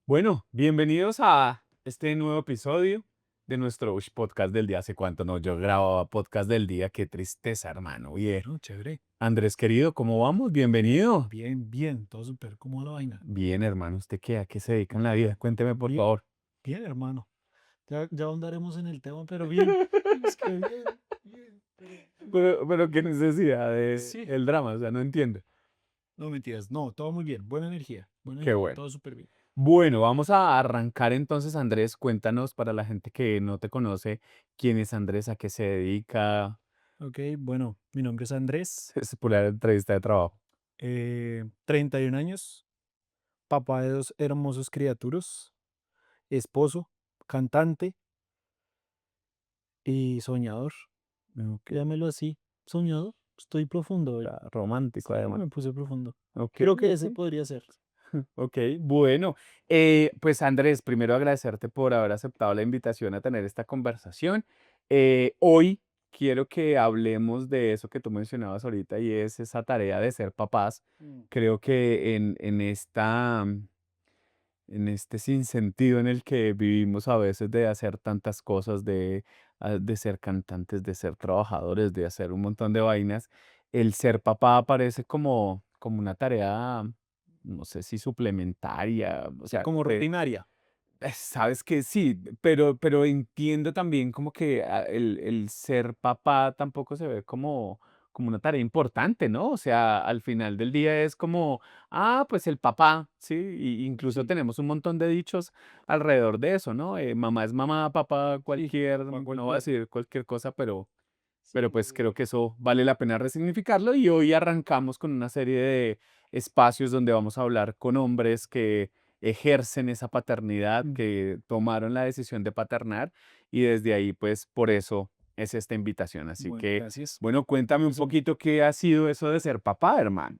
Bueno, bienvenidos a este nuevo episodio de nuestro podcast del día. ¿Hace cuánto no? Yo grababa podcast del día. Qué tristeza, hermano. Bien. No, chévere. Andrés, querido, ¿cómo vamos? Bienvenido. Bien, bien, todo súper. ¿Cómo va la vaina? Bien, hermano. ¿Usted qué? ¿A qué se dedica en la vida? Cuénteme, por Bien, favor. bien, hermano. Ya ahondaremos en el tema, pero bien. Es que bien, bien. Pero qué necesidad de Sí. el drama, o sea, no entiendo. No, mentiras. No, todo muy bien. Buena Qué energía, bueno. todo súper bien. Bueno, vamos a arrancar entonces, Andrés. Cuéntanos para la gente que no te conoce, quién es Andrés, a qué se dedica. Ok, bueno, mi nombre es Andrés, Es por la entrevista de trabajo. 31 años, papá de dos hermosos criaturas, esposo, cantante y soñador. Ok. Llámelo así, soñador. Estoy profundo hoy. Ya, romántico, Sí, además. me puse profundo. Ok, Creo que ese ok. podría ser. Ok, bueno, pues Andrés, primero agradecerte por haber aceptado la invitación a tener esta conversación. Hoy quiero que hablemos de eso que tú mencionabas ahorita y es esa tarea de ser papás. Mm. Creo que en este sinsentido en el que vivimos a veces de hacer tantas cosas, de ser cantantes, de ser trabajadores, de hacer un montón de vainas, el ser papá parece como una tarea, no sé si suplementaria, o Sí, sea, como rutinaria. sabes que sí, pero entiendo también como que el ser papá tampoco se ve como una tarea importante, ¿no? O sea, al final del día es como, pues el papá, ¿sí? Y incluso Sí, tenemos un montón de dichos alrededor de eso, ¿no? Mamá es mamá, papá sí, cualquier, para no voy a cualquiera. decir cualquier cosa, pero Sí, pues creo que eso vale la pena resignificarlo y hoy arrancamos con una serie de espacios donde vamos a hablar con hombres que ejercen esa paternidad, mm, que tomaron la decisión de paternar y desde ahí pues por eso es esta invitación. Así bueno, que gracias. bueno, cuéntame un Pues, poquito qué ha sido eso de ser papá, hermano.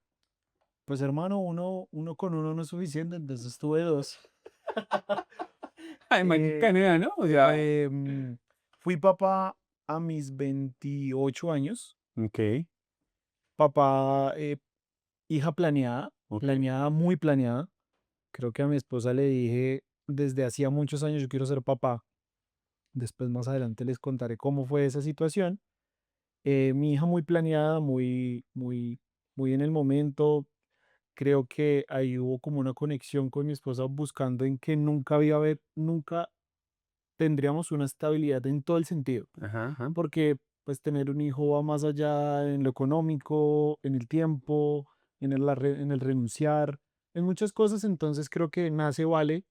pues hermano, uno con uno no es suficiente, entonces tuve dos. Ay, Eh, marica, ¿no? O sea, Fui papá a mis 28 años. ok, Papá, hija planeada, ok, planeada, muy planeada. Creo que a mi esposa le dije desde hacía muchos años yo quiero ser papá. Después más adelante les contaré cómo fue esa situación. Mi hija muy planeada, muy en el momento. Creo que ahí hubo como una conexión con mi esposa buscando en que nunca tendríamos una estabilidad en todo el sentido, ajá, ajá, porque pues tener un hijo va más allá en lo económico, en el tiempo, en el renunciar, en muchas cosas. Entonces creo que nace Vale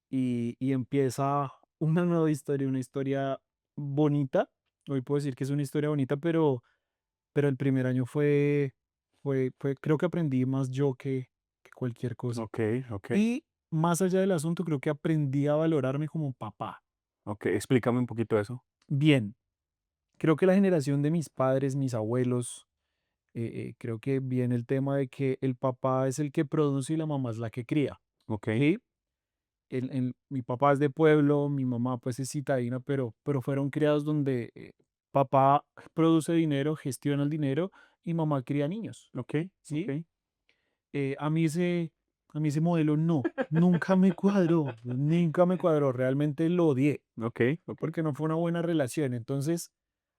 y empieza una historia bonita. Hoy puedo decir que es una historia bonita, pero el primer año creo que aprendí más yo que cualquier cosa. ok, ok, Y más allá del asunto, creo que aprendí a valorarme como papá. ok, explícame un poquito eso. Bien, creo que la generación de mis padres, mis abuelos, creo que viene el tema de que el papá es el que produce y la mamá es la que cría. Ok, ¿Sí? Mi papá es de pueblo, mi mamá pues es citadina, pero fueron criados donde papá produce dinero, gestiona el dinero y mamá cría niños. ok, ok, ¿Sí? A mí ese modelo no, nunca me cuadró, realmente lo odié, ok, ok, porque no fue una buena relación. Entonces,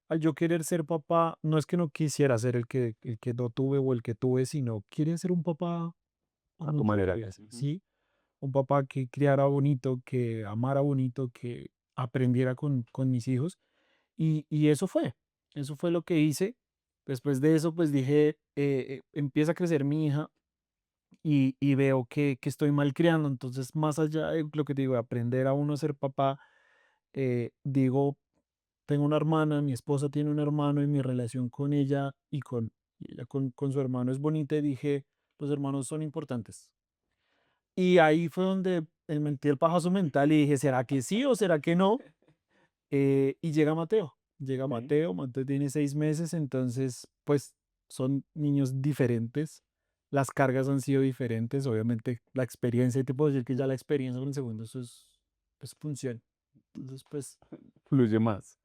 al yo querer ser papá, no es que no quisiera ser el que no tuve o el que tuve, sino quería ser un papá a tu como yo manera. quería ser, Ujú. ¿sí? Un papá que criara bonito, que amara bonito, que aprendiera con mis hijos. Y eso fue lo que hice. Después de eso, pues dije, empieza a crecer mi hija y veo que estoy mal criando. Entonces, más allá de lo que te digo, de aprender a uno a ser papá, digo, tengo una hermana, mi esposa tiene un hermano y mi relación con ella y ella con su hermano es bonita y dije, los hermanos son importantes. Y ahí fue donde metí el pajazo mental y dije, ¿será que sí o será que no? Y llega Mateo, Ok. Mateo tiene 6 meses, entonces pues son niños diferentes, las cargas han sido diferentes, obviamente la experiencia, y te puedo decir que ya la experiencia con el segundo, eso es función. Entonces pues Fluye más.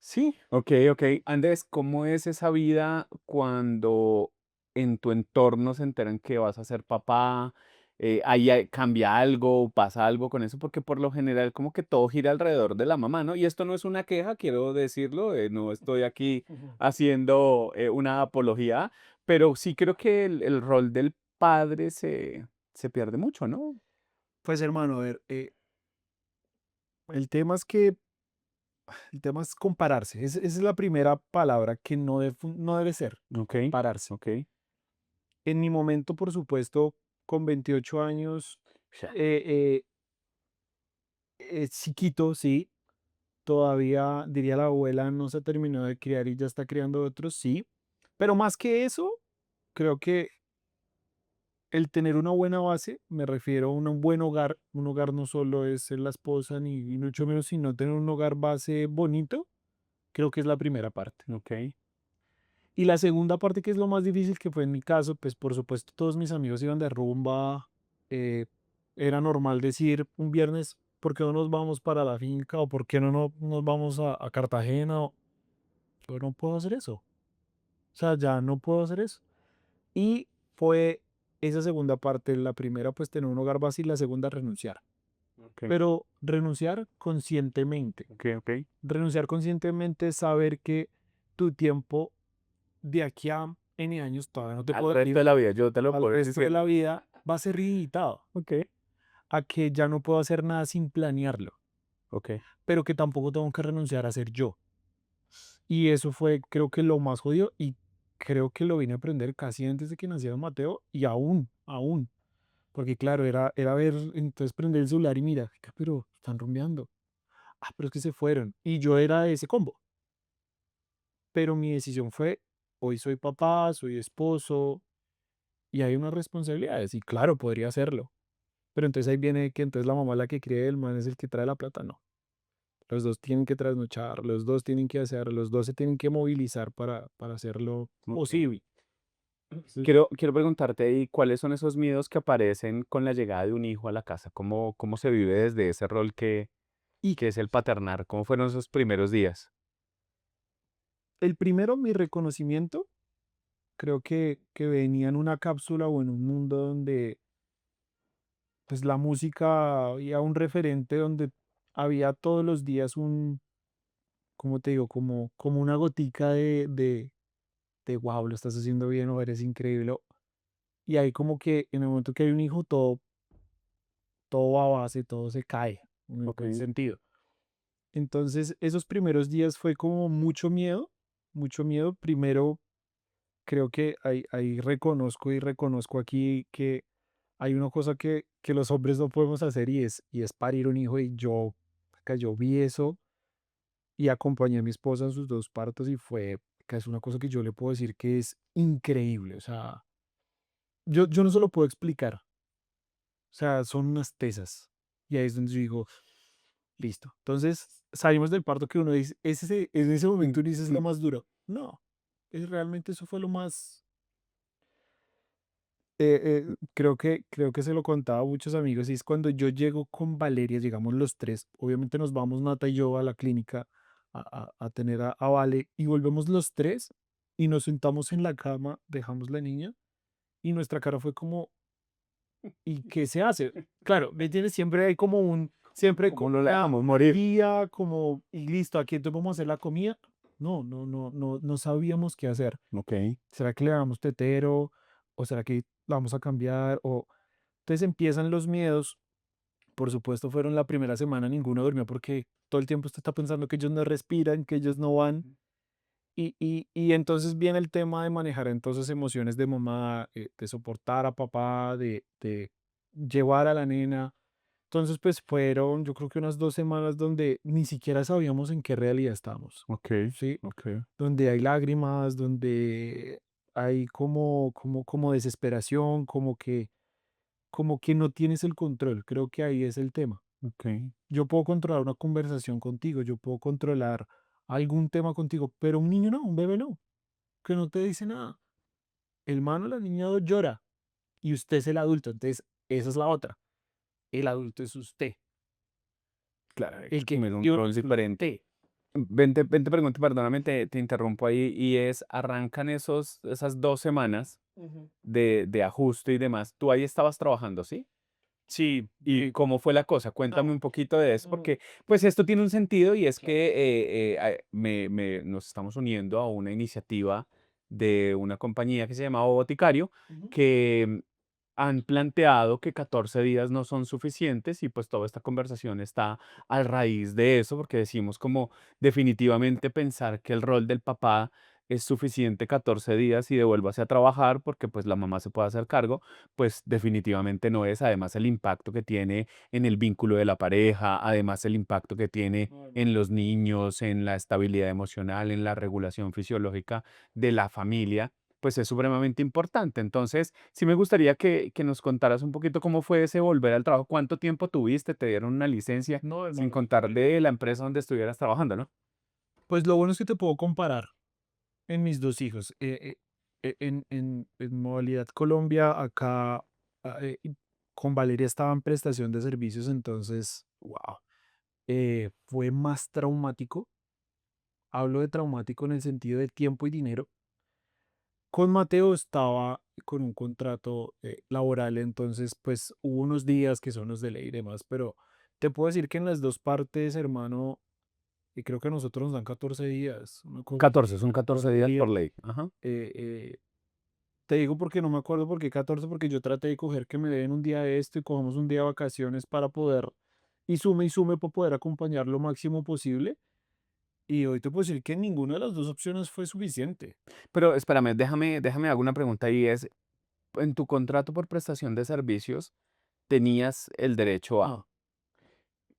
Sí, ok, ok. Andrés, ¿cómo es esa vida cuando en tu entorno se enteran que vas a ser papá? ahí cambia algo, pasa algo con eso, porque por lo general como que todo gira alrededor de la mamá, ¿no? Y esto no es una queja, quiero decirlo, no estoy aquí Ujú. haciendo una apología, pero sí creo que el rol del padre se pierde mucho, ¿no? Pues hermano, a ver, el tema es que el tema es compararse. Esa es la primera palabra que no debe ser, Ok, compararse. ok. En mi momento, por supuesto, con 28 años, Ya. eh, es chiquito, sí. Todavía, diría la abuela, no se ha terminado de criar y ya está criando otros, sí. Pero más que eso, creo que el tener una buena base, me refiero a un buen hogar. Un hogar no solo es ser la esposa, ni mucho menos, sino tener un hogar base bonito, creo que es la primera parte. Ok, Y la segunda parte, que es lo más difícil, que fue en mi caso, pues por supuesto todos mis amigos iban de rumba. eh, Era normal decir un viernes, ¿por qué no nos vamos para la finca? ¿O por qué no nos vamos a Cartagena? Yo no puedo hacer eso. O sea, ya no puedo hacer eso. Y fue esa segunda parte, la primera pues tener un hogar base y la segunda renunciar. ok, Pero renunciar conscientemente. ok, ok. Renunciar conscientemente es saber que tu tiempo de aquí a N años todavía no te Al puedo resto decir, de la vida, yo te lo al puedo resto de decir. la vida va a ser limitado. Ok, A que ya no puedo hacer nada sin planearlo, ok, pero que tampoco tengo que renunciar a ser yo. Y eso fue, creo que lo más jodido, y creo que lo vine a aprender casi antes de que naciera Mateo, y aún. Porque claro, era ver, entonces prender el celular y mira, "Oiga, pero están rumbeando. Ah, pero es que se fueron". Y yo era de ese combo. Pero mi decisión fue, hoy soy papá, soy esposo, y hay unas responsabilidades. Y claro, podría hacerlo. Pero entonces ahí viene que entonces la mamá es la que cría, el man es el que trae la plata. No. Los dos tienen que trasnochar, los dos tienen que hacer, los dos se tienen que movilizar para hacerlo ok. posible. Sí. Quiero preguntarte, ¿y cuáles son esos miedos que aparecen con la llegada de un hijo a la casa? ¿Cómo se vive desde ese rol Y que es el paternar? ¿Cómo fueron esos primeros días? el primero, mi reconocimiento, creo que venía en una cápsula o en un mundo donde pues la música había un referente, donde había todos los días un, ¿cómo te digo? Como una gotica de wow, lo estás haciendo bien o eres increíble. Y ahí como que en el momento que hay un hijo, todo va a base, todo se cae, en el Ok, buen sentido. Entonces, esos primeros días fue como mucho miedo, mucho miedo. Primero, creo que ahí reconozco aquí que hay una cosa que los hombres no podemos hacer, y es parir un hijo. Y yo vi eso y acompañé a mi esposa en sus dos partos, y fue, que es una cosa que yo le puedo decir que es increíble. O sea, yo no se lo puedo explicar. O sea, son unas tesas. Y ahí es donde yo digo, listo. Entonces, salimos del parto, que uno dice, en ese mm, momento uno dice es lo mm, más duro. No, realmente eso fue lo más. Creo que se lo contaba a muchos amigos, y es cuando yo llego con Valeria, llegamos los tres, obviamente nos vamos Nata y yo a la clínica a tener a Vale, y volvemos los tres y nos sentamos en la cama, dejamos la niña, y nuestra cara fue como, ¿y qué se hace? Claro, ¿me entiendes? Siempre hay como siempre ¿Cómo como no la una dejamos morir? guía, como, y listo, aquí entonces vamos a hacer la comida. No, no, no, no, no sabíamos qué hacer. Ok, ¿Será que le damos tetero? ¿O será que la vamos a cambiar? Entonces empiezan los miedos. Por supuesto, fueron la primera semana, ninguno durmió porque todo el tiempo usted está pensando que ellos no respiran, que ellos no van. Y entonces viene el tema de manejar entonces emociones de mamá, de soportar a papá, de llevar a la nena. Entonces, pues fueron, yo creo que unas 2 semanas donde ni siquiera sabíamos en qué realidad estábamos, ok, ¿sí? ok, Donde hay lágrimas, donde hay como desesperación, como que no tienes el control. Creo que ahí es el tema. ok, Yo puedo controlar una conversación contigo, yo puedo controlar algún tema contigo, pero un niño no, un bebé no, que no te dice nada. El man o la niña llora y usted es el adulto. Entonces, esa es la otra. El adulto es usted, claro, hay que el que asumir un vive rol diferente. usted. Ven, te pregunto, perdóname, te interrumpo ahí, y arrancan esas 2 semanas. Ujú. de ajuste y demás. Tú ahí estabas trabajando, ¿sí? Sí, ¿Y cómo fue la cosa? Cuéntame no, un poquito de eso, mm, porque pues esto tiene un sentido y es claro. que nos estamos uniendo a una iniciativa de una compañía que se llama Boticario, Ujú. que han planteado que 14 días no son suficientes y pues toda esta conversación está a raíz de eso, porque decimos como definitivamente pensar que el rol del papá es suficiente 14 días y devuélvase a trabajar porque pues la mamá se puede hacer cargo, pues definitivamente no es. Además, el impacto que tiene en el vínculo de la pareja, además el impacto que tiene No, en hermano. los niños, en la estabilidad emocional, en la regulación fisiológica de la familia, pues es supremamente importante. Entonces, sí me gustaría que nos contaras un poquito cómo fue ese volver al trabajo, cuánto tiempo tuviste, te dieron una licencia, No, sin hermano. contar de la empresa donde estuvieras trabajando, ¿no? Pues lo bueno es que te puedo comparar en mis 2 hijos. En modalidad Colombia, acá, y con Valeria estaba en prestación de servicios, entonces, wow, fue más traumático. Hablo de traumático en el sentido de tiempo y dinero. Con Mateo estaba con un contrato, laboral, entonces, pues, hubo unos días que son los de ley y demás, pero te puedo decir que en las 2 partes, hermano, y creo que a nosotros nos dan 14 días, una cosa así, 14, son 14 14 días días. por ley. Ajá. Eh, eh, Te digo porque no me acuerdo por qué 14, porque yo traté de coger que me den un día de esto y cogemos un día de vacaciones para poder, y sume para poder acompañar lo máximo posible. Y hoy te puedo decir que ninguna de las 2 opciones fue suficiente. Pero espérame, déjame hago una pregunta y es, en tu contrato por prestación de servicios, tenías el derecho a. Ah,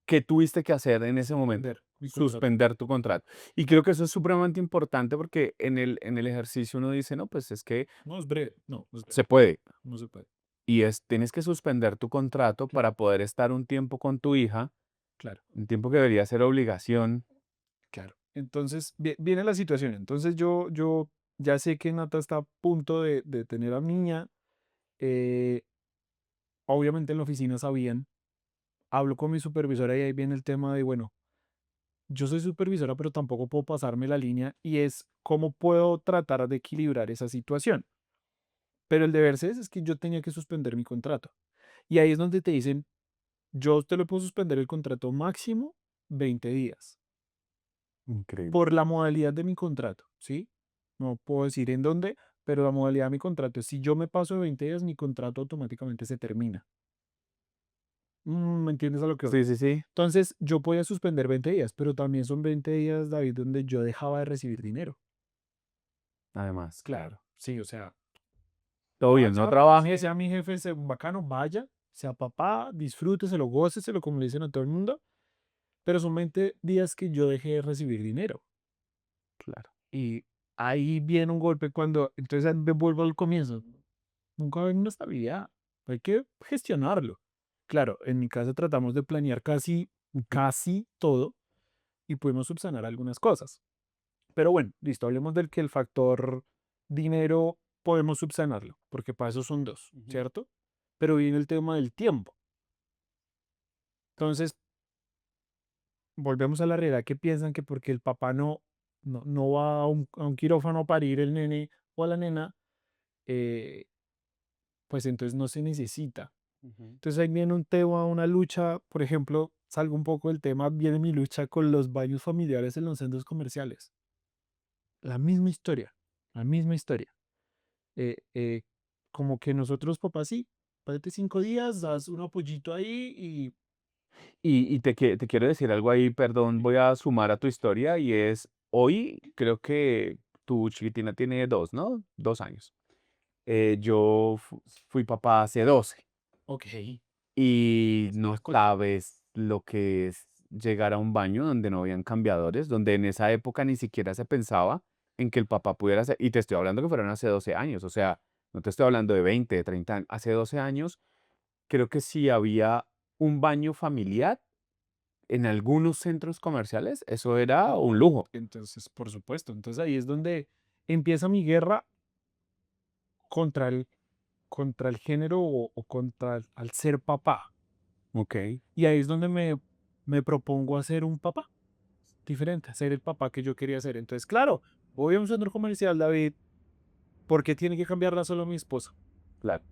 ¿Qué tuviste que hacer en ese momento? suspender mi contrato. Suspender tu contrato. Y creo que eso es supremamente importante porque en el ejercicio uno dice, no, pues es que No es breve, no, no es breve, se puede. no se puede. Y es, tienes que suspender tu contrato Claro, para poder estar un tiempo con tu hija, claro, un tiempo que debería ser obligación. claro. Entonces, viene la situación. Entonces, yo ya sé que Nata está a punto de tener a niña. eh, Obviamente en la oficina sabían. Hablo con mi supervisora y ahí viene el tema de, bueno, yo soy supervisora, pero tampoco puedo pasarme la línea y es cómo puedo tratar de equilibrar esa situación. Pero el deber ser es que yo tenía que suspender mi contrato. Y ahí es donde te dicen, yo te lo puedo suspender el contrato máximo 20 días Increíble. por la modalidad de mi contrato, ¿sí? No puedo decir en dónde, pero la modalidad de mi contrato es si yo me paso de 20 días, mi contrato automáticamente se termina. ¿Me entiendes a lo que voy? Sí, sí, sí. Entonces, yo podía suspender 20 días, pero también son 20 días, David, donde yo dejaba de recibir dinero. Además, Claro, claro. sí, o sea, Todo bien, no vaya, trabaje. sea mi jefe, sea un bacano, vaya, sea papá, disfrúteselo, góceselo, como le dicen a todo el mundo, pero son 20 días que yo dejé de recibir dinero. Claro. Y ahí viene un golpe cuando, entonces me vuelvo al comienzo, nunca hay una estabilidad, hay que gestionarlo. Claro, en mi casa tratamos de planear casi todo y pudimos subsanar algunas cosas. Pero bueno, listo, hablemos del que el factor dinero podemos subsanarlo, porque para eso son dos, Ujú. ¿cierto? Pero viene el tema del tiempo. Entonces, volvemos a la realidad que piensan que porque el papá no va a un quirófano a parir el nene o a la nena, eh, pues entonces no se necesita. Ujú. Entonces ahí viene un tema, una lucha, por ejemplo, salgo un poco del tema, viene mi lucha con los baños familiares en los centros comerciales. La misma historia, la misma historia. eh, eh, Como que nosotros, papás, sí, párate 5 días, das un apoyito ahí y Te quiero decir algo ahí, perdón, sí, voy a sumar a tu historia y es, hoy creo que tu chiquitina tiene 2, ¿no? 2 años. Yo fui papá hace 12 ok, y está no la cosa. sabes lo que es llegar a un baño donde no habían cambiadores, donde en esa época ni siquiera se pensaba en que el papá pudiera hacer, y te estoy hablando que fueron hace 12 años, o sea, no te estoy hablando de 20, de 30 años, hace 12 años, creo que si había un baño familiar en algunos centros comerciales, eso era un lujo. Entonces, por supuesto, entonces ahí es donde empieza mi guerra contra contra el género o contra al ser papá. Ok. Y ahí es donde me propongo hacer un papá diferente, ser el papá que yo quería ser. Entonces, claro, voy a un centro comercial, David, ¿Por qué tiene que cambiarla solo mi esposa? claro,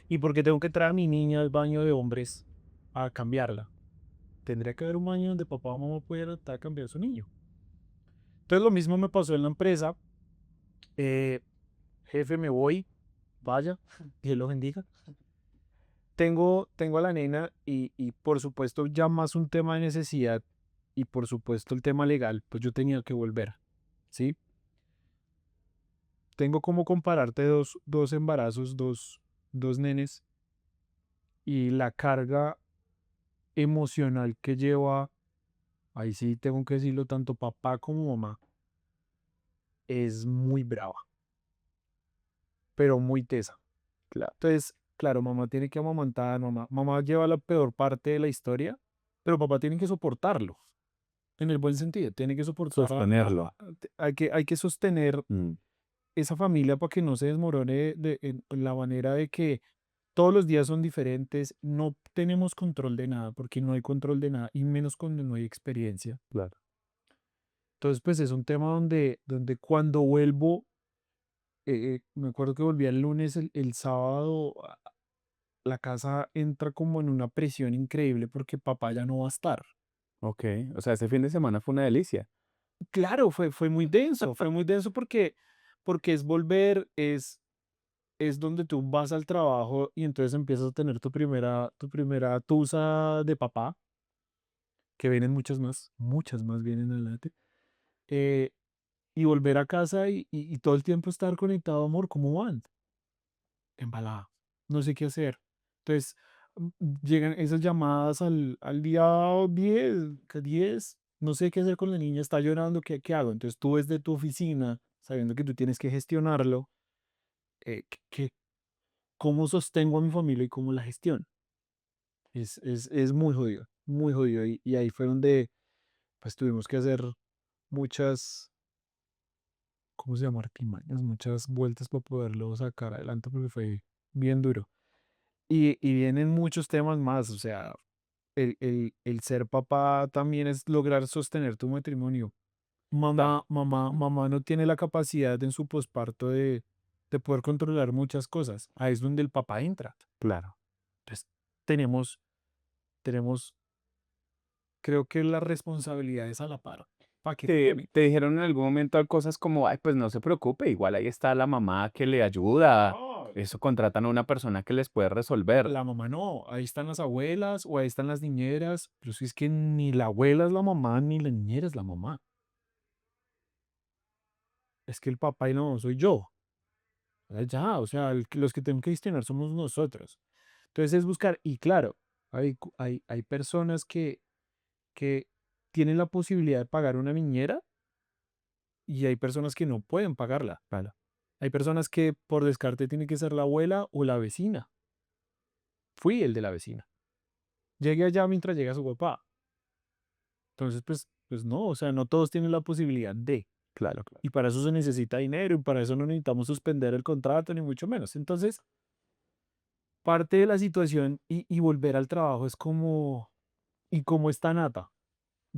¿Y por qué tengo que traer a mi niña al baño de hombres a cambiarla? Tendría que haber un baño donde papá o mamá pudieran estar a cambiar a su niño. Entonces lo mismo me pasó en la empresa. eh, Jefe, me voy, vaya, Dios lo bendiga. Tengo a la nena y por supuesto ya más un tema de necesidad y por supuesto el tema legal, pues yo tenía que volver, ¿sí? Tengo como compararte dos embarazos, dos nenes y la carga emocional que lleva, ahí sí tengo que decirlo, tanto papá como mamá, es muy brava, pero muy tesa. claro. Entonces, claro, mamá tiene que amamantar, mamá lleva la peor parte de la historia, pero papá tiene que soportarlo, en el buen sentido, tiene que soportar, Sostenerlo. hay que sostener Mm, esa familia para que no se desmorone en la manera de que todos los días son diferentes, no tenemos control de nada, porque no hay control de nada, y menos cuando no hay experiencia. claro. Entonces, pues es un tema donde cuando vuelvo, me acuerdo que volví el lunes, el sábado, la casa entra como en una presión increíble porque papá ya no va a estar. Ok, o sea, ese fin de semana fue una delicia. Claro, fue muy denso porque es volver, es donde tú vas al trabajo y entonces empiezas a tener tu primera tusa de papá, que vienen muchas más vienen adelante, eh, y volver a casa y todo el tiempo estar conectado, amor, ¿cómo van? Embalada, no sé qué hacer. Entonces, llegan esas llamadas al día 10, que 10, no sé qué hacer con la niña, está llorando, ¿qué hago? Entonces tú desde tu oficina, sabiendo que tú tienes que gestionarlo, ¿cómo sostengo a mi familia y cómo la gestiono? Es muy jodido. Y ahí fue donde pues tuvimos que hacer muchas, ¿cómo se llama? Artimañas, muchas vueltas para poderlo sacar adelante porque fue bien duro. Y vienen muchos temas más, o sea, el ser papá también es lograr sostener tu matrimonio. Claro, Mamá no tiene la capacidad en su posparto de poder controlar muchas cosas. Ahí es donde el papá entra. claro. Entonces, tenemos, creo que las responsabilidades a la par. Paquete. Te dijeron en algún momento cosas como, ay, pues no se preocupe, igual ahí está la mamá que le ayuda. No, Eso contratan a una persona que les puede resolver. la mamá no, ahí están las abuelas o ahí están las niñeras, pero si es que ni la abuela es la mamá, ni la niñera es la mamá. Es que el papá y la mamá soy yo. Ya, o sea, los que tenemos que gestionar somos nosotros. Entonces es buscar, y claro, hay personas que tienen la posibilidad de pagar una niñera y hay personas que no pueden pagarla. Claro. Hay personas que por descarte tiene que ser la abuela o la vecina. Fui el de la vecina. Llegué allá mientras llega su papá. Entonces, pues no, o sea, no todos tienen la posibilidad de. Claro, claro. Y para eso se necesita dinero y para eso no necesitamos suspender el contrato, ni mucho menos. Entonces, parte de la situación y volver al trabajo es como, ¿y cómo está Nata?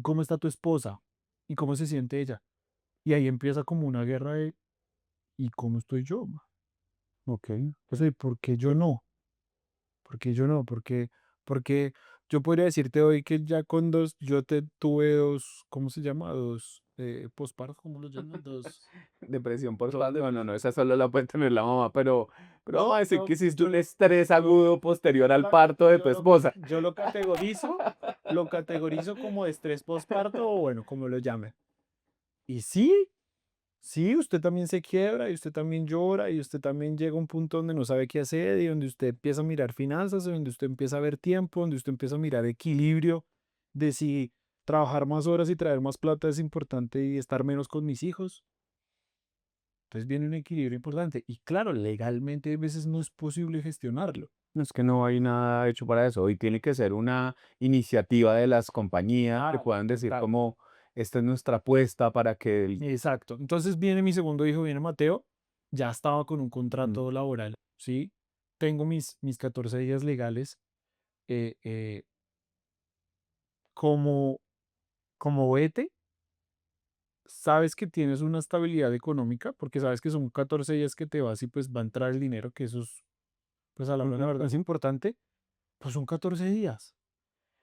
¿Cómo está tu esposa? ¿Y cómo se siente ella? Y ahí empieza como una guerra de, ¿y cómo estoy yo? Ok. O sea, ¿y por qué yo no? ¿Por qué yo no? Porque yo podría decirte hoy que ya con dos, yo te tuve dos, ¿cómo se llama? Dos posparto, ¿cómo los llaman? Dos. Depresión por no, no, no, esa solo la puede tener la mamá, pero vamos a No, decir que hiciste yo, un estrés yo, agudo posterior yo, al la- parto de tu esposa. yo lo categorizo como estrés postparto o bueno, como lo llame. Y sí, sí, usted también se quiebra y usted también llora y usted también llega a un punto donde no sabe qué hacer y donde usted empieza a mirar finanzas, donde usted empieza a ver tiempo, donde usted empieza a mirar equilibrio de si trabajar más horas y traer más plata es importante y estar menos con mis hijos. Entonces viene un equilibrio importante y claro, legalmente a veces no es posible gestionarlo. No es que no hay nada hecho para eso. Y tiene que ser una iniciativa de las compañías que Claro, puedan decir total. como, esta es nuestra apuesta para que Exacto. Entonces viene mi segundo hijo, viene Mateo, ya estaba con un Mm, contrato laboral, ¿sí? Tengo mis 14 días legales. eh, eh, como, como vete, sabes que tienes una estabilidad económica, porque sabes que son 14 días que te vas y pues va a entrar el dinero, que eso es, pues a la hora de la verdad es importante, pues son 14 días.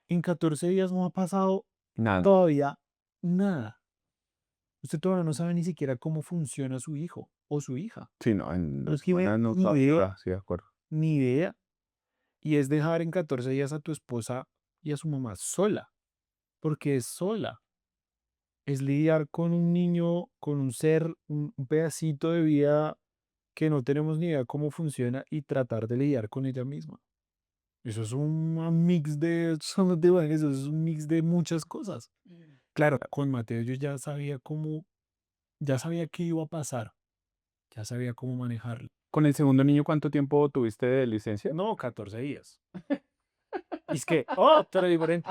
En 14 días no ha pasado Nada. todavía nada. Usted todavía no sabe ni siquiera cómo funciona su hijo o su hija. Sí, no, en No 2 escribe semanas no ni sabes. idea, Ah, sí, de acuerdo. ni idea. Y es dejar en 14 días a tu esposa y a su mamá sola, porque es sola. Es lidiar con un niño, con un ser, un pedacito de vida que no tenemos ni idea cómo funciona y tratar de lidiar con ella misma. Eso es un mix de, eso no te imaginas, eso es un mix de muchas cosas. Claro, con Mateo yo ya sabía cómo, ya sabía qué iba a pasar, ya sabía cómo manejarlo. ¿Con el segundo niño cuánto tiempo tuviste de licencia? No, 14 días. Y es que, otra diferente.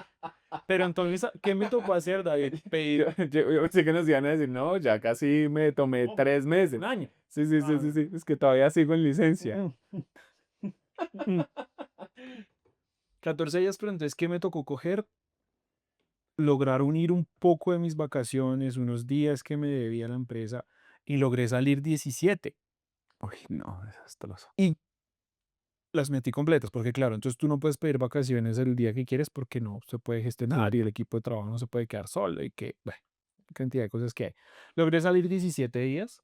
Pero entonces, ¿qué me tocó hacer, David? Yo Pedir yo pensé que nos iban a decir: "No, ya casi me tomé oh, 3 meses". un año. Sí, sí, sí, No, sí, no. sí, es que todavía sigo en licencia. Mm, mm. 14 días, pero entonces, ¿qué me tocó coger? Lograr unir un poco de mis vacaciones, unos días que me debía la empresa, y logré salir 17. Uy, no, desastroso. Y las metí completas, porque claro, entonces tú no puedes pedir vacaciones el día que quieres porque no se puede gestionar y el equipo de trabajo no se puede quedar solo y que, bueno, cantidad de cosas que hay. Logré salir 17 días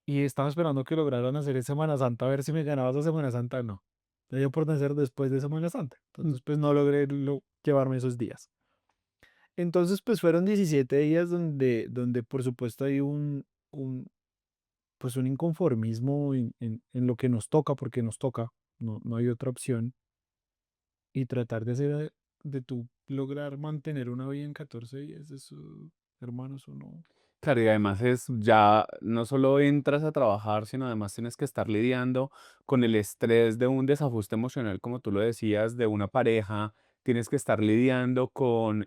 y estaba esperando que lograran hacer en Semana Santa, a ver si me ganaba esa Semana Santa o no. Me dio por nacer después de Semana Santa. Mm, Entonces, pues no logré llevarme esos días. Entonces, pues fueron 17 días donde por supuesto hay pues un inconformismo en lo que nos toca, porque nos toca, no hay otra opción, y tratar de hacer, de tu lograr mantener una vida en 14 días, eso, hermanos, o no. claro, y además es ya no solo entras a trabajar, sino además tienes que estar lidiando con el estrés de un desajuste emocional, como tú lo decías, de una pareja. Tienes que estar lidiando con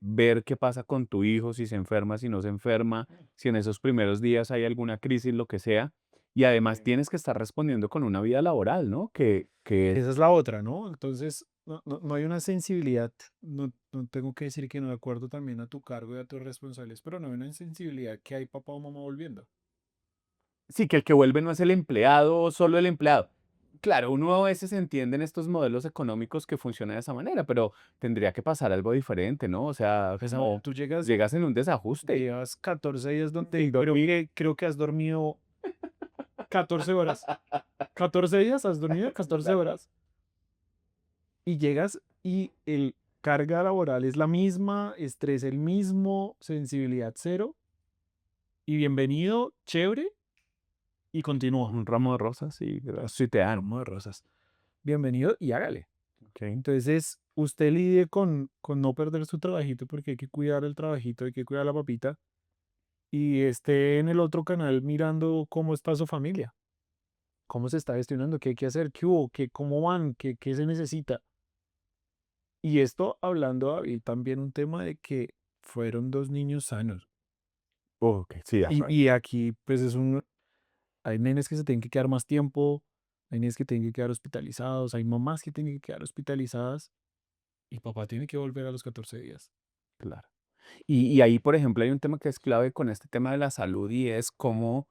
ver qué pasa con tu hijo, si se enferma, si no se enferma, si en esos primeros días hay alguna crisis, lo que sea. Y además Sí. tienes que estar respondiendo con una vida laboral, ¿no? Que es Esa es la otra, ¿no? Entonces, no hay una sensibilidad, no tengo que decir que no de acuerdo también a tu cargo y a tus responsables, pero no hay una sensibilidad que hay papá o mamá volviendo. sí, que el que vuelve no es el empleado, solo el empleado. Claro, uno a veces entiende en estos modelos económicos que funciona de esa manera, pero tendría que pasar algo diferente, ¿no? O sea, Pues no, como tú llegas, llegas en un desajuste. llevas 14 días donde Sin dormir. creo que has dormido 14 horas. 14 días has dormido 14 Claro. horas. Y llegas y el carga laboral es la misma, estrés el mismo, sensibilidad cero. Y bienvenido, chévere, y continúa. Un ramo de rosas y Ah, si te dan. ramo de rosas. Bienvenido y hágale. Ok. Entonces, usted lidie con no perder su trabajito porque hay que cuidar el trabajito, hay que cuidar la papita. Y esté en el otro canal mirando cómo está su familia, cómo se está gestionando, qué hay que hacer, qué hubo, cómo van, qué se necesita. Y esto hablando, David, también un tema de que fueron dos niños sanos. Ok, sí, Y aquí, pues hay nenes que se tienen que quedar más tiempo, hay nenes que tienen que quedar hospitalizados, hay mamás que tienen que quedar hospitalizadas y papá tiene que volver a los 14 días. claro. Y ahí, por ejemplo, hay un tema que es clave con este tema de la salud y es cómo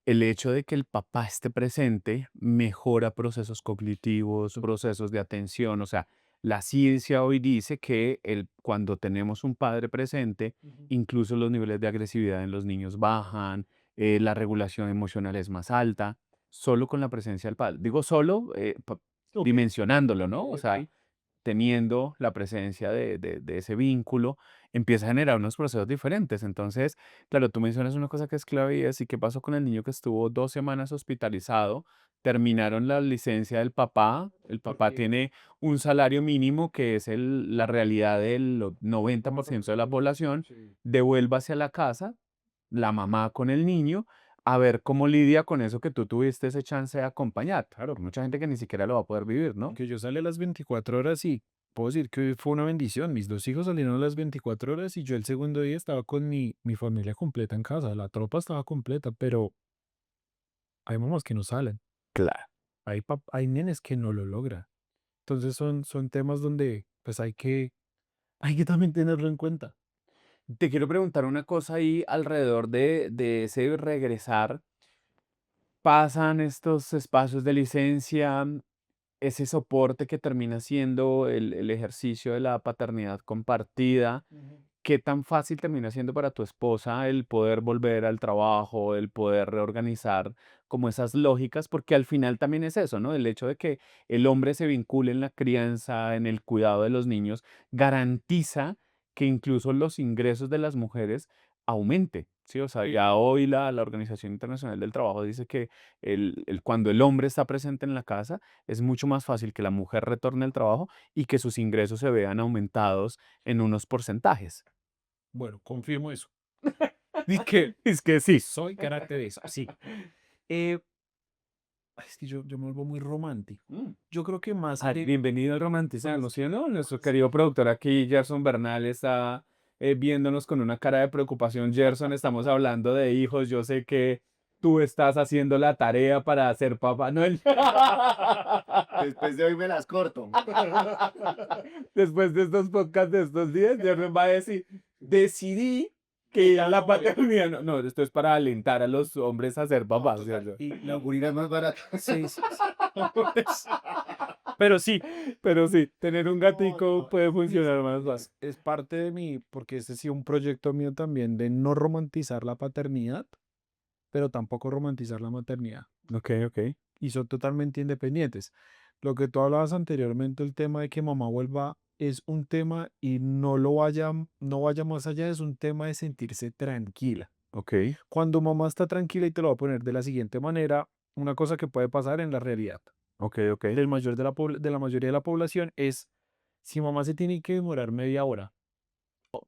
el hecho de que el papá esté presente mejora procesos cognitivos, Tú- procesos de atención. O sea, la ciencia hoy dice que cuando tenemos un padre presente, Ujú. incluso los niveles de agresividad en los niños bajan, la regulación emocional es más alta, solo con la presencia del padre. Digo solo, Ok, dimensionándolo, ok, ¿no? O sea, ok. teniendo la presencia de ese vínculo, empieza a generar unos procesos diferentes. Entonces, claro, tú mencionas una cosa que es clave y es, ¿y qué pasó con el niño que estuvo 2 semanas hospitalizado? Terminaron la licencia del papá, el papá Porque tiene un salario mínimo que es la realidad del 90% de la población, sí. devuélvase a la casa, la mamá con el niño, a ver cómo lidia con eso que tú tuviste ese chance de acompañar. Claro, mucha gente que ni siquiera lo va a poder vivir, ¿no? Que yo salí a las 24 horas y puedo decir que fue una bendición. Mis dos hijos salieron a las 24 horas y yo el segundo día estaba con mi familia completa en casa. La tropa estaba completa, pero hay mamás que no salen. Claro. Hay nenes que no lo logran. Entonces son temas donde pues hay que también tenerlo en cuenta. Te quiero preguntar una cosa ahí alrededor de ese regresar. Pasan estos espacios de licencia, ese soporte que termina siendo el ejercicio de la paternidad compartida. Ujú. ¿Qué tan fácil termina siendo para tu esposa el poder volver al trabajo, el poder reorganizar como esas lógicas? Porque al final también es eso, ¿no? El hecho de que el hombre se vincule en la crianza, en el cuidado de los niños, garantiza que incluso los ingresos de las mujeres aumente, ¿sí? O sea, Sí. ya hoy la Organización Internacional del Trabajo dice que cuando el hombre está presente en la casa, es mucho más fácil que la mujer retorne al trabajo y que sus ingresos se vean aumentados en unos porcentajes. Bueno, confirmo eso. Dice que Es que sí. soy garante de eso. Sí. Eh, es que yo me vuelvo muy romántico. Mm. Yo creo que más Ah, que bienvenido al romanticismo, ¿sí o no? Nuestro querido productor aquí, Gerson Bernal, está viéndonos con una cara de preocupación. Gerson, estamos hablando de hijos. Yo sé que tú estás haciendo la tarea para ser papá. No, Después de hoy me las corto. Después de estos podcasts de estos días, Gerson va a decir, decidí que a la paternidad. No, no, esto es para alentar a los hombres a ser papás, ¿cierto? y La urina es más barata. sí, sí, sí. Pero sí, Pero sí, tener un No, gatico no, puede sí, funcionar más fácil. es parte de mi, porque este ha sido un proyecto mío también de no romantizar la paternidad, pero tampoco romantizar la maternidad. Ok, ok. Y son totalmente independientes. Lo que tú hablabas anteriormente, el tema de que mamá vuelva, es un tema y no vaya más allá, es un tema de sentirse tranquila. Ok, Cuando mamá está tranquila, y te lo voy a poner de la siguiente manera, una cosa que puede pasar en la realidad ok, ok. de la mayoría de la población es, si mamá se tiene que demorar media hora,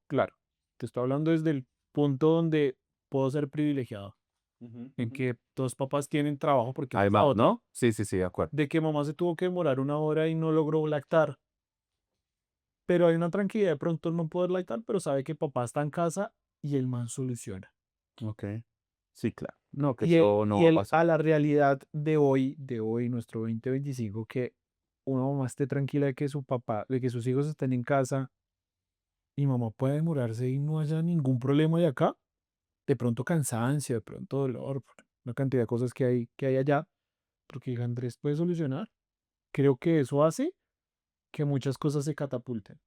claro, te estoy hablando desde el punto donde puedo ser privilegiado, Ujú, en ujú. que dos papás tienen trabajo, porque esa Ahí es la va, otra, ¿no? Sí, sí, sí, de acuerdo. de que mamá se tuvo que demorar una hora y no logró lactar, pero hay una tranquilidad de pronto el no poder lactar, pero sabe que papá está en casa y el man soluciona. Ok. Sí, claro. No, que Y él, eso no y va a él pasar. a la realidad de hoy, nuestro 2025, que una mamá esté tranquila de que su papá, de que sus hijos estén en casa y mamá puede demorarse y no haya ningún problema de acá, de pronto cansancio, de pronto dolor, por una cantidad de cosas que hay allá, porque hija Andrés puede solucionar. Creo que eso hace que muchas cosas se catapulten.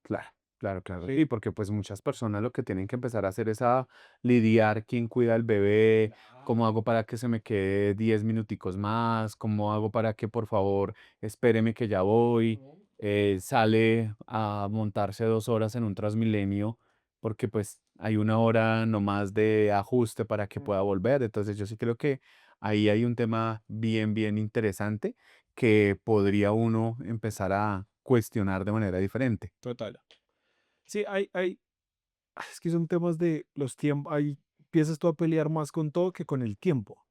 Claro, claro, claro. Sí. Sí, porque pues muchas personas lo que tienen que empezar a hacer es a lidiar quién cuida al bebé, cómo hago para que se me quede 10 minuticos más, cómo hago para que por favor espéreme que ya voy, sale a montarse 2 horas en un Transmilenio, porque pues hay una hora nomás de ajuste para que pueda volver. Entonces yo sí creo que ahí hay un tema bien, bien interesante que podría uno empezar a cuestionar de manera diferente. Total. Sí, es que son temas de los tiempos, ahí empiezas tú a pelear más con todo que con el tiempo,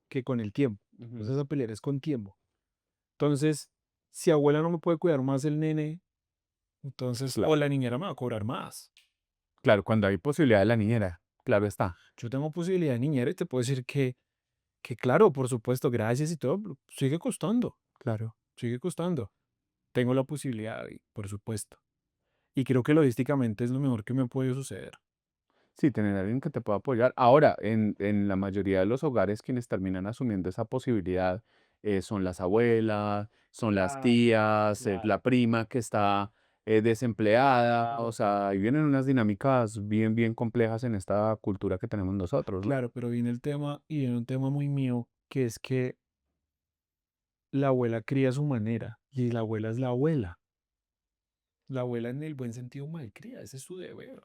que con el tiempo. Ujú. Entonces a pelear es con tiempo. Entonces, si abuela no me puede cuidar más el nene, entonces, o Claro, la niñera me va a cobrar más. claro, cuando hay posibilidad de la niñera, claro está. Yo tengo posibilidad de niñera y te puedo decir que claro, por supuesto, gracias y todo, pero Claro. sigue costando. Tengo la posibilidad, y por supuesto. Y creo que logísticamente es lo mejor que me puede suceder. Sí, tener a alguien que te pueda apoyar. Ahora, en la mayoría de los hogares, quienes terminan asumiendo esa posibilidad son las abuelas, son las Claro, tías, claro. la prima que está desempleada. O sea, ahí vienen unas dinámicas bien, bien complejas en esta cultura que tenemos nosotros, ¿no? Claro, pero viene el tema y viene un tema muy mío, que es que la abuela cría a su manera y la abuela es la abuela. La abuela en el buen sentido malcria, ese es su deber.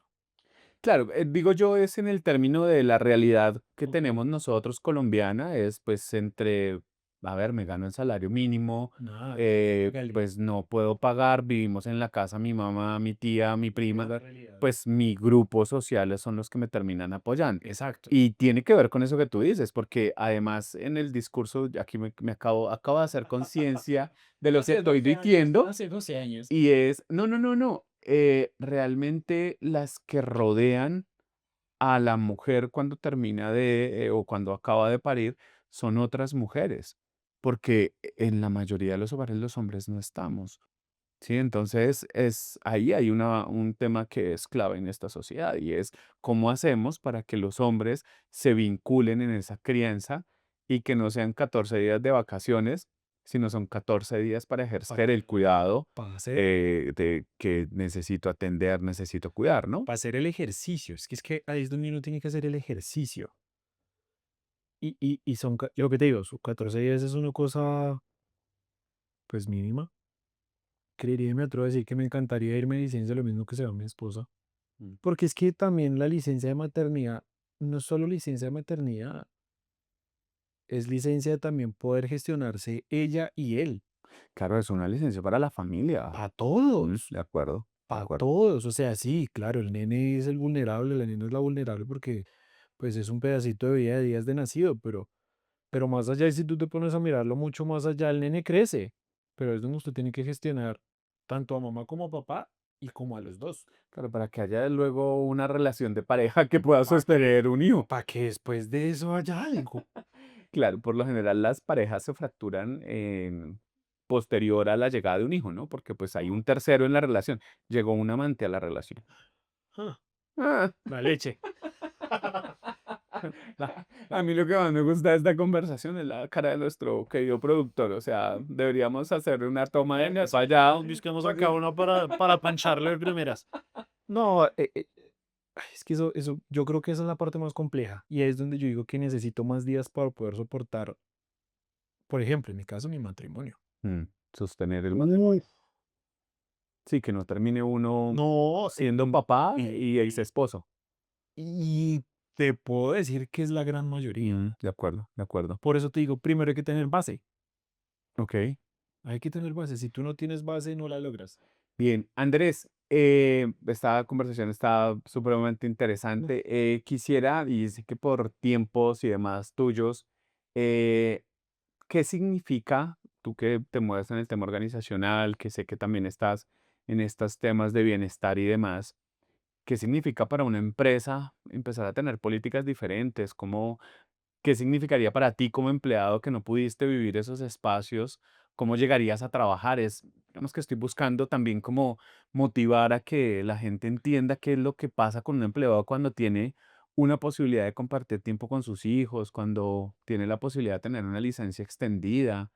Claro, digo yo es en el término de la realidad que Ok. tenemos nosotros colombiana, es pues entre, a ver, me gano el salario mínimo, Nada, hágale. pues no puedo pagar, vivimos en la casa mi mamá, mi tía, mi Es prima, la realidad. pues mi grupo sociales son los que me terminan apoyando. Exacto. Y tiene que ver con eso que tú dices, porque además en el discurso, aquí acabo de hacer conciencia de lo que Hace estoy 12 años, diciendo. hace 12 años. Y es, no, no, no, no. Realmente las que rodean a la mujer cuando termina o cuando acaba de parir son otras mujeres, porque en la mayoría de los hogares los hombres no estamos. Sí, entonces ahí hay un tema que es clave en esta sociedad y es cómo hacemos para que los hombres se vinculen en esa crianza y que no sean 14 días de vacaciones, sino son 14 días para Para ejercer el cuidado hacer, de que necesito atender, necesito cuidar, ¿no? pa hacer el ejercicio. Es que ahí es donde uno tiene que hacer el ejercicio. Y son, lo que te digo, son 14 días es una cosa, pues mínima. Creería y me atrevo a decir que me encantaría irme de licencia lo mismo que se va mi esposa. Mm. Porque es que también la licencia de maternidad, no es solo licencia de maternidad, es licencia de también poder gestionarse ella y él. Claro, es una licencia para la familia. Para todos, De acuerdo, de para acuerdo. todos. O sea, sí, claro, el nene es el vulnerable, la nena es la vulnerable porque pues es un pedacito de vida de días de nacido, pero más allá, y si tú te pones a mirarlo mucho más allá, el nene crece, pero es donde usted tiene que gestionar tanto a mamá como a papá y como a los dos. Claro, para que haya luego una relación de pareja que pueda sostener un hijo. Para que después de eso haya algo. Claro, por lo general las parejas se fracturan posterior a la llegada de un hijo, ¿no? Porque pues hay un tercero en la relación. Llegó un amante a la relación. Ah, Ah, la leche. a mí lo que más me gusta de esta conversación es la cara de nuestro querido productor. O sea, deberíamos hacer una toma de eso allá. Busquemos acá uno para pancharle de primeras. No, ay, es que eso, yo creo que esa es la parte más compleja. Y es donde yo digo que necesito más días para poder soportar, por ejemplo, en mi caso, mi matrimonio. Sostener el matrimonio. Uy, Sí, que no termine uno no, siendo papá y ex esposo. y te puedo decir que es la gran mayoría. De acuerdo, de acuerdo. Por eso te digo, primero hay que tener base. Ok. Hay que tener base. Si tú no tienes base, no la logras. Bien, Andrés, esta conversación está supremamente interesante. Quisiera, y sé que por tiempos y demás tuyos, eh, ¿qué significa, tú que te mueves en el tema organizacional, que sé que también estás en estos temas de bienestar y demás, qué significa para una empresa empezar a tener políticas diferentes? ¿Cómo, qué significaría para ti como empleado que no pudiste vivir esos espacios? ¿Cómo llegarías a trabajar? Digamos que estoy buscando también como motivar a que la gente entienda qué es lo que pasa con un empleado cuando tiene una posibilidad de compartir tiempo con sus hijos, cuando tiene la posibilidad de tener una licencia extendida.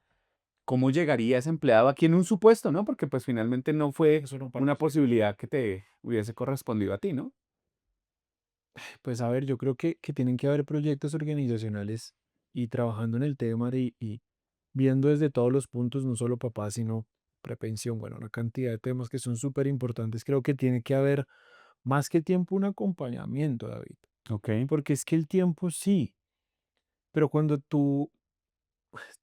¿Cómo llegaría ese empleado aquí en un supuesto, no? Porque pues finalmente no fue Eso no una pasa. posibilidad que te hubiese correspondido a ti, ¿no? Pues a ver, yo creo que tienen que haber proyectos organizacionales y trabajando en el tema y viendo desde todos los puntos, no solo papá, sino prevención, bueno, una cantidad de temas que son súper importantes. Creo que tiene que haber más que tiempo un acompañamiento, David, Ok, porque es que el tiempo sí, pero cuando tú,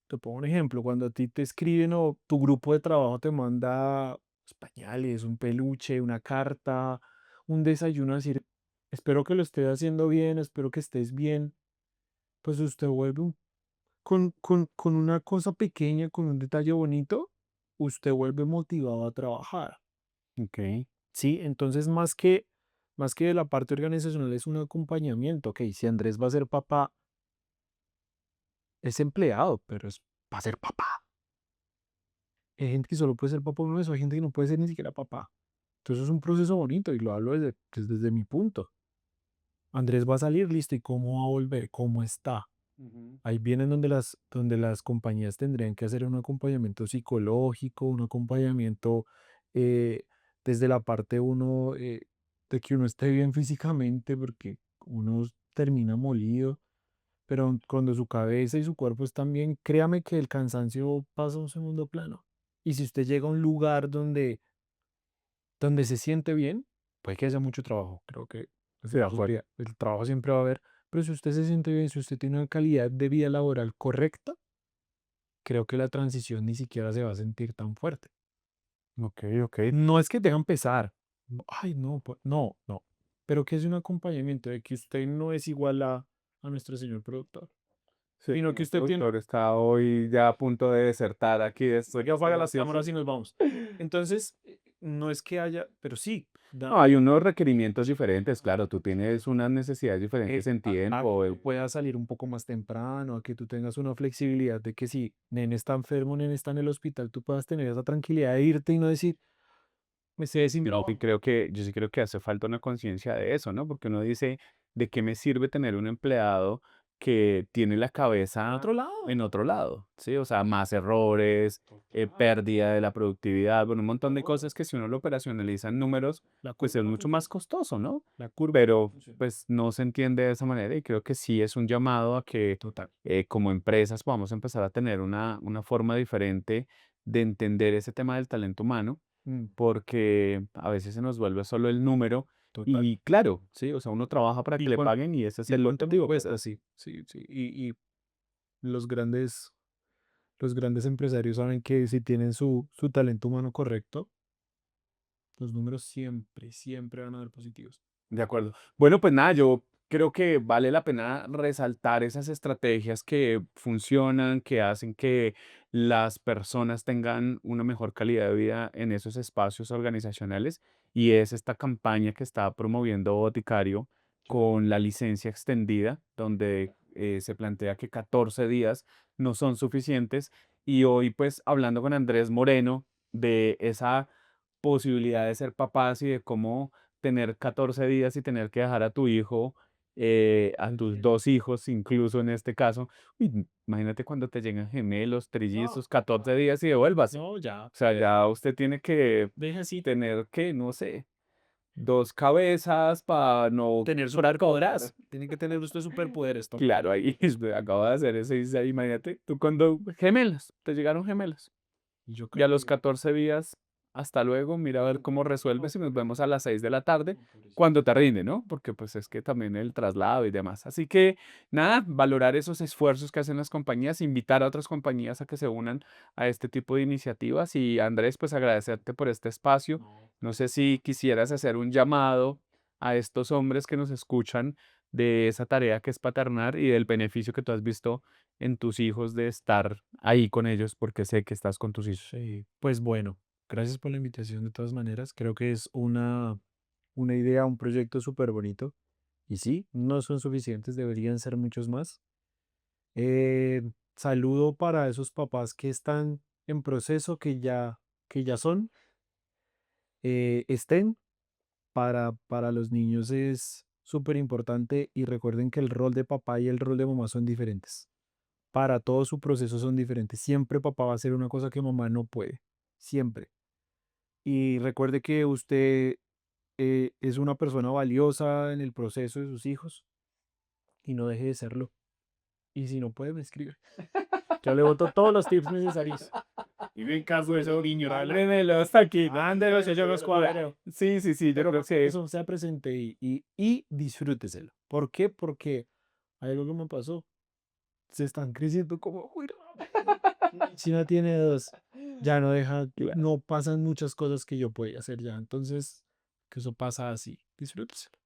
te pongo un ejemplo, cuando a ti te escriben o tu grupo de trabajo te manda los pañales, un peluche, una carta, un desayuno, a decir, espero que lo estés haciendo bien, espero que estés bien, pues usted vuelve con una cosa pequeña, con un detalle bonito, usted vuelve motivado a trabajar. ok, Sí, entonces más que la parte organizacional es un acompañamiento. Ok, si Andrés va a ser papá, es empleado, pero es, va a ser papá. Hay gente que solo puede ser papá uno de eso, hay gente que no puede ser ni siquiera papá. Entonces es un proceso bonito y lo hablo desde, pues, desde mi punto. Andrés va a salir listo y cómo va a volver, cómo está. ujú, Ahí vienen donde las compañías tendrían que hacer un acompañamiento psicológico, un acompañamiento eh, desde la parte uno, de que uno esté bien físicamente, porque uno termina molido, pero cuando su cabeza y su cuerpo están bien, créame que el cansancio pasa a un segundo plano. Y si usted llega a un lugar donde se siente bien, puede que haya mucho trabajo. Creo que sí, de acuerdo. el trabajo siempre va a haber, pero si usted se siente bien, si usted tiene una calidad de vida laboral correcta, creo que la transición ni siquiera se va a sentir tan fuerte. Ok, ok. No es que tenga que empezar. Ay, no, no, no. Pero que es un acompañamiento de que usted no es igual a nuestro señor productor, Sí, sino que el usted tiene, productor está hoy ya a punto de desertar aquí de esto. ya apaga las cámaras y nos vamos. Entonces, no es que haya, pero sí, No, hay unos requerimientos diferentes, claro, tú tienes unas necesidades diferentes en a tiempo. que puedas salir un poco más temprano, a que tú tengas una flexibilidad de que si nene está enfermo, nene está en el hospital, tú puedas tener esa tranquilidad de irte y no decir, me estoy desinvirtiendo. Y yo sí creo que hace falta una conciencia de eso, ¿no? Porque uno dice, ¿de qué me sirve tener un empleado que tiene la cabeza Otro lado. en otro lado? ¿Sí? O sea, más errores, pérdida de la productividad, bueno, un montón de cosas que si uno lo operacionaliza en números, La pues curva es no mucho más funciona. costoso, ¿no? La curva no Pero funciona. pues no se entiende de esa manera y creo que sí es un llamado a que Total. como empresas podamos empezar a tener una forma diferente de entender ese tema del talento humano Mm, porque a veces se nos vuelve solo el número total. y claro, sí, o sea, uno trabaja para Y que le con, paguen y ese es y el con objetivo, pues pero así, sí, sí. Y los grandes empresarios saben que si tienen su talento humano correcto, los números siempre, siempre van a ser positivos. de acuerdo. Bueno, pues nada, yo creo que vale la pena resaltar esas estrategias que funcionan, que hacen que las personas tengan una mejor calidad de vida en esos espacios organizacionales y es esta campaña que está promoviendo Boticario con la licencia extendida, donde se plantea que 14 días no son suficientes y hoy pues hablando con Andrés Moreno de esa posibilidad de ser papás y de cómo tener 14 días y tener que dejar a tu hijo, a tus Entiendo. 2 hijos, incluso en este caso. Uy, imagínate cuando te llegan gemelos, No, trillizos, 14 días y devuélvase. no, ya. O sea, ya usted tiene que Deja así tener que, no sé, 2 cabezas para no tener superpoderes. Tiene que tener usted superpoderes, Tom. claro, ahí acabo de hacer eso y dice, imagínate, tú cuando gemelas, te llegaron gemelas. Y yo Y a creo los que 14 días, hasta luego, mira a ver cómo resuelves y nos vemos a las 6 de la tarde cuando te rinde, ¿no? Porque pues es que también el traslado y demás. Así que nada, valorar esos esfuerzos que hacen las compañías, invitar a otras compañías a que se unan a este tipo de iniciativas y Andrés, pues agradecerte por este espacio. no, No sé si quisieras hacer un llamado a estos hombres que nos escuchan de esa tarea que es paternar y del beneficio que tú has visto en tus hijos de estar ahí con ellos porque sé que estás con tus hijos. sí, pues bueno, gracias por la invitación de todas maneras. Creo que es una idea, un proyecto súper bonito. Y sí, no son suficientes, deberían ser muchos más. Eh, Saludo para esos papás que están en proceso, que ya son, estén. Para los niños es súper importante y recuerden que el rol de papá y el rol de mamá son diferentes. Para todo su proceso son diferentes. Siempre papá va a hacer una cosa que mamá no puede. Siempre. Y recuerde que usted es una persona valiosa en el proceso de sus hijos y no deje de serlo. Y si no puede, me escribe. Yo le boto todos los tips necesarios. Y en caso de eso, ignorarle. Mándemelos aquí. Mándelos, yo los cuadreo. Sí, sí, sí, yo creo que sí. Eso sea presente y disfrúteselo. ¿Por qué? Porque hay algo que me pasó. Se están creciendo como muy rápido. Si no tiene dos, ya no deja, Claro. no pasan muchas cosas que yo podía hacer ya. Entonces, que eso pasa así. Disfrúteselo.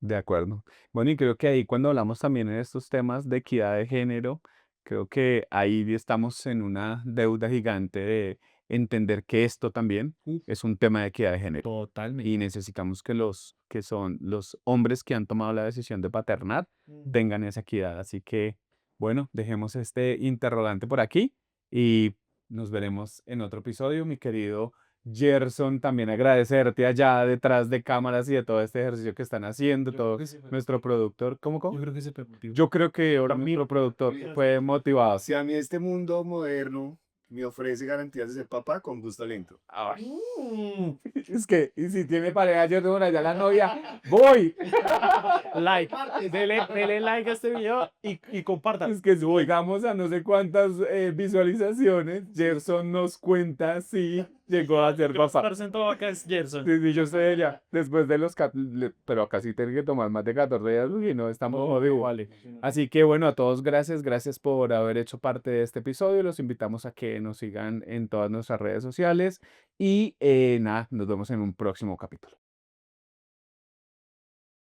De acuerdo. Bueno, y creo que ahí cuando hablamos también en estos temas de equidad de género, creo que ahí estamos en una deuda gigante de entender que esto también Uf, es un tema de equidad de género. Y totalmente. necesitamos que los que son los hombres que han tomado la decisión de paternar Ujú. tengan esa equidad. Así que, bueno, dejemos este interrogante por aquí y nos veremos en otro episodio, mi querido Gerson. También agradecerte allá detrás de cámaras y de todo este ejercicio que están haciendo, Yo creo todo que se fue nuestro motivado. productor. ¿Cómo, Yo cómo? creo que se fue motivado. Yo creo que ahora También. nuestro productor Oye, fue motivado. si a mí este mundo moderno me ofrece garantías de ser papá, con gusto le entro. Ay, es que, y si tiene pareja, yo tengo ya la novia, voy. Like, dele like a este video y compartan. Es que si llegamos a no sé cuántas visualizaciones, Gerson nos cuenta si llegó a ser papá. Presento acá es Gerson. Sí, sí, yo sé ella. Después de los... Pero acá sí tiene que tomar más de 14 días y no estamos jodidos. Vale. Así que bueno, a todos gracias. Gracias por haber hecho parte de este episodio. Los invitamos a que nos sigan en todas nuestras redes sociales. Y nada, nos vemos en un próximo capítulo.